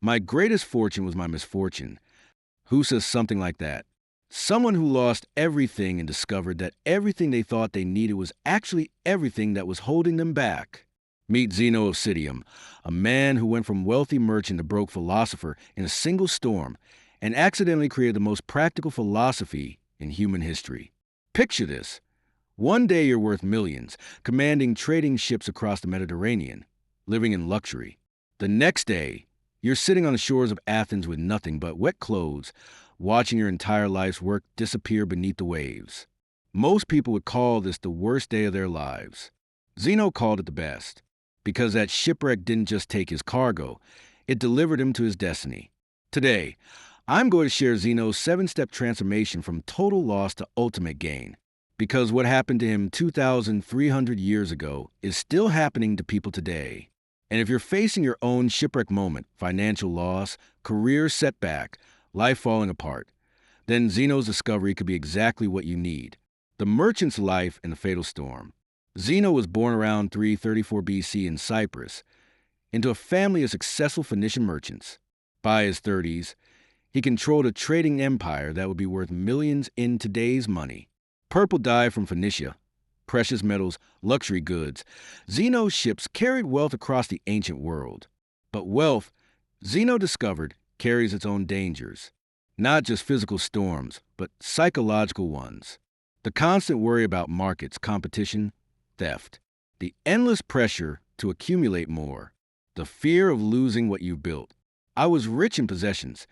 My greatest fortune was my misfortune. Who says something like that? Someone who lost everything and discovered that everything they thought they needed was actually everything that was holding them back. Meet Zeno of Citium, a man who went from wealthy merchant to broke philosopher in a single storm and accidentally created the most practical philosophy in human history. Picture this. One day you're worth millions, commanding trading ships across the Mediterranean, living in luxury. The next day, you're sitting on the shores of Athens with nothing but wet clothes, watching your entire life's work disappear beneath the waves. Most people would call this the worst day of their lives. Zeno called it the best, because that shipwreck didn't just take his cargo, it delivered him to his destiny. Today, I'm going to share Zeno's 7-step transformation from total loss to ultimate gain, because what happened to him 2,300 years ago is still happening to people today. And if you're facing your own shipwreck moment, financial loss, career setback, life falling apart, then Zeno's discovery could be exactly what you need. The merchant's life in the fatal storm. Zeno was born around 334 BC in Cyprus, into a family of successful Phoenician merchants. By his 30s, he controlled a trading empire that would be worth millions in today's money. Purple dye from Phoenicia, precious metals, luxury goods. Zeno's ships carried wealth across the ancient world. But wealth, Zeno discovered, carries its own dangers. Not just physical storms, but psychological ones. The constant worry about markets, competition, theft. The endless pressure to accumulate more. The fear of losing what you've built. I was rich in possessions,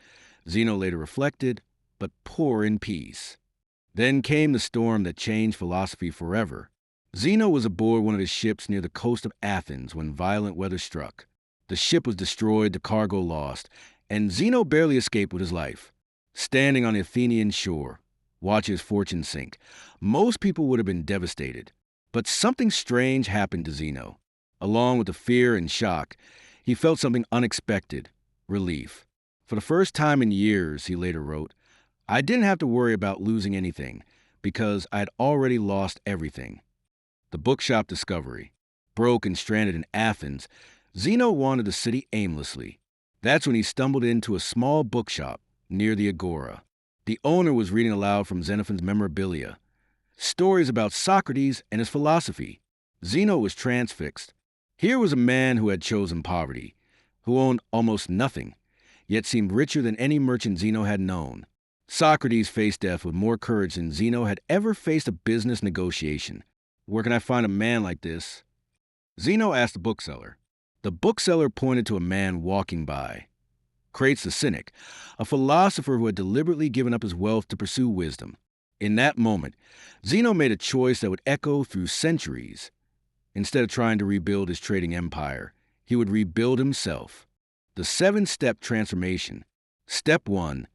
Zeno later reflected, but poor in peace. Then came the storm that changed philosophy forever. Zeno was aboard one of his ships near the coast of Athens when violent weather struck. The ship was destroyed, the cargo lost, and Zeno barely escaped with his life. Standing on the Athenian shore, watch his fortune sink. Most people would have been devastated. But something strange happened to Zeno. Along with the fear and shock, he felt something unexpected, relief. For the first time in years, he later wrote, I didn't have to worry about losing anything because I had already lost everything. The bookshop discovery. Broke and stranded in Athens, Zeno wandered the city aimlessly. That's when he stumbled into a small bookshop near the Agora. The owner was reading aloud from Xenophon's memorabilia, stories about Socrates and his philosophy. Zeno was transfixed. Here was a man who had chosen poverty, who owned almost nothing, yet seemed richer than any merchant Zeno had known. Socrates faced death with more courage than Zeno had ever faced a business negotiation. Where can I find a man like this? Zeno asked the bookseller. The bookseller pointed to a man walking by. Crates the cynic, a philosopher who had deliberately given up his wealth to pursue wisdom. In that moment, Zeno made a choice that would echo through centuries. Instead of trying to rebuild his trading empire, he would rebuild himself. The 7-step transformation. Step 1.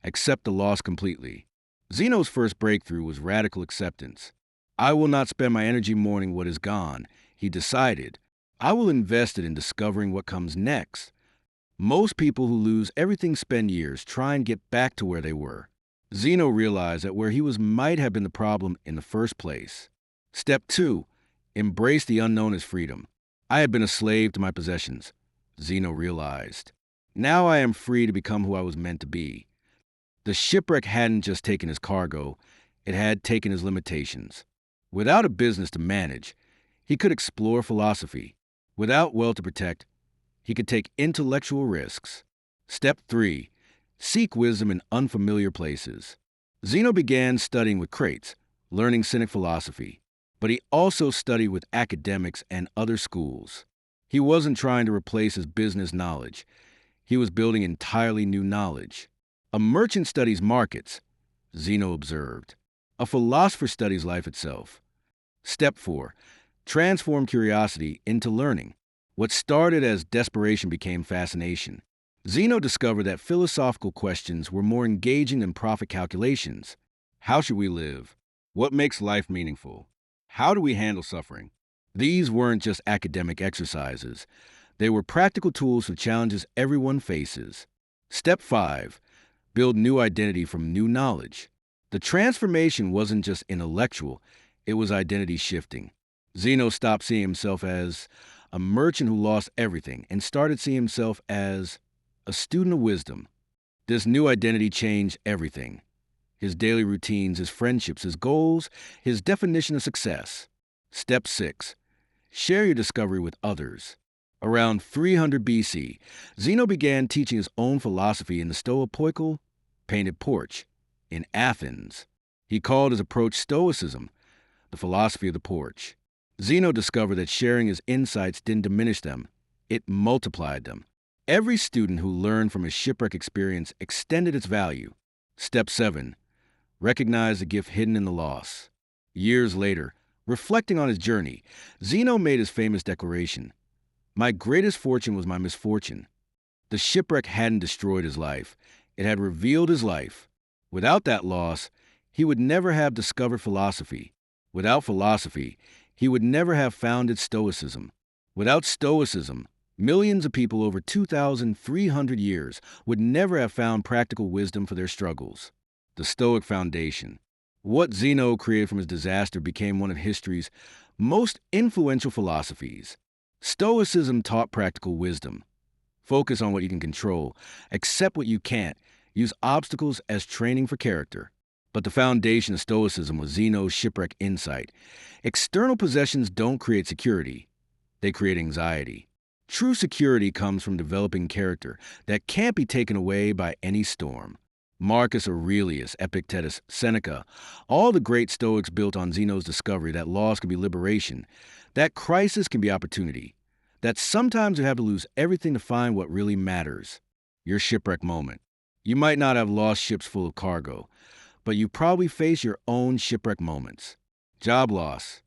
Accept the loss completely. Zeno's first breakthrough was radical acceptance. I will not spend my energy mourning what is gone, he decided. I will invest it in discovering what comes next. Most people who lose everything spend years trying to get back to where they were. Zeno realized that where he was might have been the problem in the first place. Step 2. Embrace the unknown as freedom. I had been a slave to my possessions, Zeno realized. Now I am free to become who I was meant to be. The shipwreck hadn't just taken his cargo, it had taken his limitations. Without a business to manage, he could explore philosophy. Without wealth to protect, he could take intellectual risks. Step 3. Seek wisdom in unfamiliar places. Zeno began studying with Crates, learning Cynic philosophy, but he also studied with academics and other schools. He wasn't trying to replace his business knowledge. He was building entirely new knowledge. A merchant studies markets, Zeno observed. A philosopher studies life itself. Step 4. Transform curiosity into learning. What started as desperation became fascination. Zeno discovered that philosophical questions were more engaging than profit calculations. How should we live? What makes life meaningful? How do we handle suffering? These weren't just academic exercises. They were practical tools for challenges everyone faces. Step 5. Build new identity from new knowledge. The transformation wasn't just intellectual, it was identity shifting. Zeno stopped seeing himself as a merchant who lost everything and started seeing himself as a student of wisdom. This new identity changed everything. His daily routines, his friendships, his goals, his definition of success. Step 6. Share your discovery with others. Around 300 BC, Zeno began teaching his own philosophy in the Stoical painted porch in Athens. He called his approach Stoicism, the philosophy of the porch. Zeno discovered that sharing his insights didn't diminish them, it multiplied them. Every student who learned from his shipwreck experience extended its value. Step 7. Recognize the gift hidden in the loss. Years later, reflecting on his journey, Zeno made his famous declaration: "My greatest fortune was my misfortune." The shipwreck hadn't destroyed his life, it had revealed his life. Without that loss, he would never have discovered philosophy. Without philosophy, he would never have founded Stoicism. Without Stoicism, millions of people over 2,300 years would never have found practical wisdom for their struggles. The Stoic foundation. What Zeno created from his disaster became one of history's most influential philosophies. Stoicism taught practical wisdom. Focus on what you can control, accept what you can't, use obstacles as training for character. But the foundation of Stoicism was Zeno's shipwreck insight. External possessions don't create security, they create anxiety. True security comes from developing character that can't be taken away by any storm. Marcus Aurelius, Epictetus, Seneca, all the great Stoics built on Zeno's discovery that loss can be liberation, that crisis can be opportunity, that sometimes you have to lose everything to find what really matters. Your shipwreck moment. You might not have lost ships full of cargo, but you probably face your own shipwreck moments. Job loss,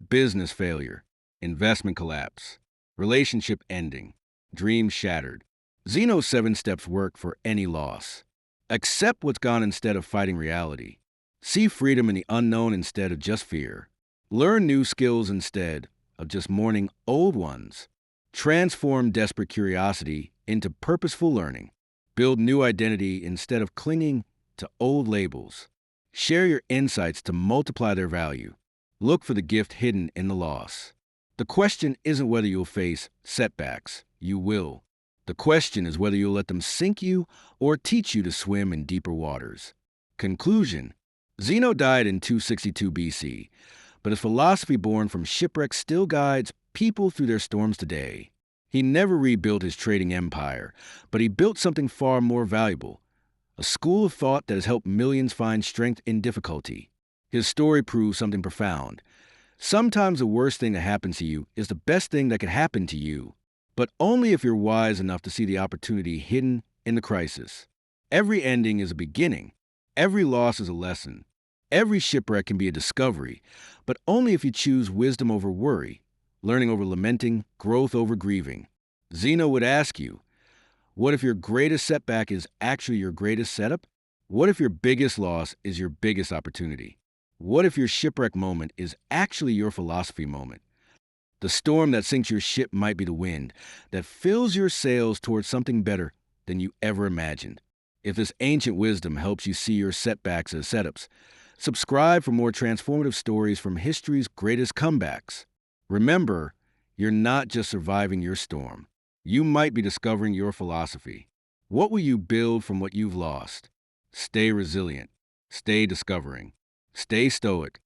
business failure, investment collapse, relationship ending, dreams shattered. Zeno's 7 steps work for any loss. Accept what's gone instead of fighting reality. See freedom in the unknown instead of just fear. Learn new skills instead of just mourning old ones. Transform desperate curiosity into purposeful learning. Build new identity instead of clinging to old labels. Share your insights to multiply their value. Look for the gift hidden in the loss. The question isn't whether you'll face setbacks. You will. The question is whether you'll let them sink you or teach you to swim in deeper waters. Conclusion. Zeno died in 262 BC, but his philosophy born from shipwreck still guides people through their storms today. He never rebuilt his trading empire, but he built something far more valuable, a school of thought that has helped millions find strength in difficulty. His story proves something profound. Sometimes the worst thing that happens to you is the best thing that could happen to you, but only if you're wise enough to see the opportunity hidden in the crisis. Every ending is a beginning. Every loss is a lesson. Every shipwreck can be a discovery, but only if you choose wisdom over worry, learning over lamenting, growth over grieving. Zeno would ask you, what if your greatest setback is actually your greatest setup? What if your biggest loss is your biggest opportunity? What if your shipwreck moment is actually your philosophy moment? The storm that sinks your ship might be the wind that fills your sails towards something better than you ever imagined. If this ancient wisdom helps you see your setbacks as setups, subscribe for more transformative stories from history's greatest comebacks. Remember, you're not just surviving your storm. You might be discovering your philosophy. What will you build from what you've lost? Stay resilient. Stay discovering. Stay stoic.